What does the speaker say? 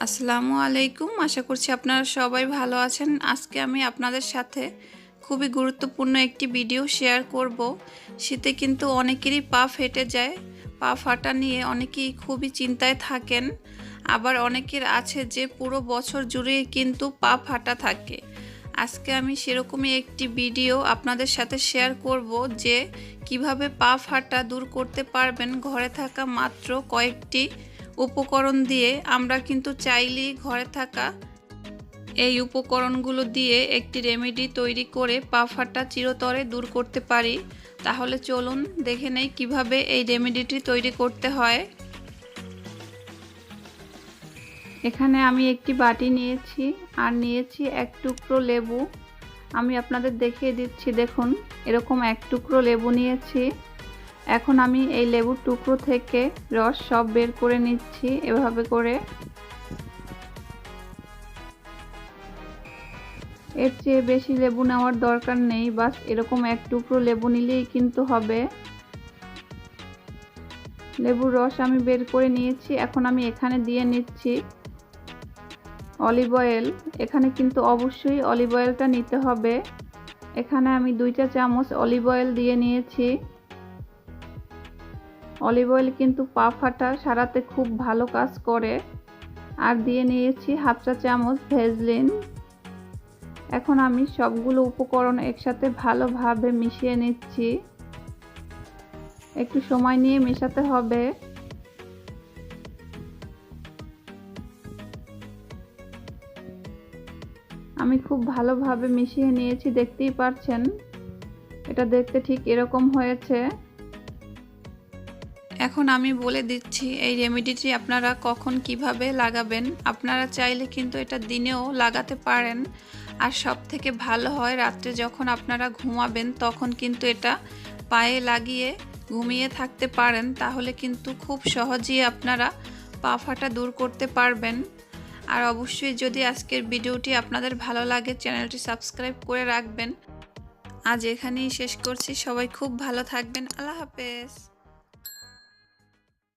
আসসালামু আলাইকুম। আশা করছি আপনারা সবাই ভালো আছেন। আজকে আমি আপনাদের সাথে খুবই গুরুত্বপূর্ণ একটি ভিডিও শেয়ার করব। শীতে কিন্তু অনেকেরই পা ফেটে যায়। পা ফাটা নিয়ে অনেকেই খুবই চিন্তায় থাকেন। আবার অনেকের আছে যে পুরো বছর জুড়ে কিন্তু পা ফাটা থাকে। আজকে আমি সেরকমই একটি ভিডিও আপনাদের সাথে শেয়ার করব যে কিভাবে পা ফাটা দূর করতে পারবেন ঘরে থাকা মাত্র কয়েকটি উপকরণ দিয়ে। আমরা কিন্তু চাইলেই ঘরে থাকা এই উপকরণগুলো দিয়ে একটি রেমেডি তৈরি করে পা ফাটা চিরতরে দূর করতে পারি। তাহলে চলুন দেখে নেই কিভাবে এই রেমেডিটি তৈরি করতে হয়। এখানে আমি একটি বাটি নিয়েছি আর নিয়েছি এক টুকরো লেবু। আমি আপনাদের দেখিয়ে দিচ্ছি, দেখুন এরকম এক টুকরো লেবু নিয়েছি। এখন আমি এই লেবুর টুকরো থেকে রস সব বের করে নিচ্ছি এভাবে করে। এর চেয়ে বেশি লেবু নেওয়ার দরকার নেই, বাস এরকম এক টুকরো লেবু নিলেই কিন্তু হবে। লেবুর রস আমি বের করে নিয়েছি। এখন আমি এখানে দিয়ে নিচ্ছি অলিভ অয়েল। এখানে কিন্তু অবশ্যই অলিভ অয়েলটা নিতে হবে। এখানে আমি 2 চা চামচ অলিভ অয়েল দিয়ে নিয়েছি। অলিভ অয়েল কিন্তু পা ফাটা সারাতে খুব ভালো কাজ করে। আর দিয়ে নিয়েছি হাফ চা চামচ ভেজলিন। এখন আমি সবগুলো উপকরণ একসাথে ভালোভাবে মিশিয়ে নিচ্ছি। একটু সময় নিয়ে মেশাতে হবে। আমি খুব ভালোভাবে মিশিয়ে নিয়েছি, দেখতেই পাচ্ছেন এটা দেখতে ঠিক এরকম হয়েছে। এখন আমি বলে দিচ্ছি এই রেমেডিটি আপনারা কখন কিভাবে লাগাবেন। আপনারা চাইলে কিন্তু এটা দিনেও লাগাতে পারেন, আর সব থেকে ভালো হয় রাত্রে যখন আপনারা ঘুমাবেন তখন কিন্তু এটা পায়ে লাগিয়ে ঘুমিয়ে থাকতে পারেন। তাহলে কিন্তু খুব সহজেই আপনারা পা ফাটা দূর করতে পারবেন। আর অবশ্যই যদি আজকের ভিডিওটি আপনাদের ভালো লাগে চ্যানেলটি সাবস্ক্রাইব করে রাখবেন। আজ এখানেই শেষ করছি। সবাই খুব ভালো থাকবেন। আল্লাহ হাফেজ।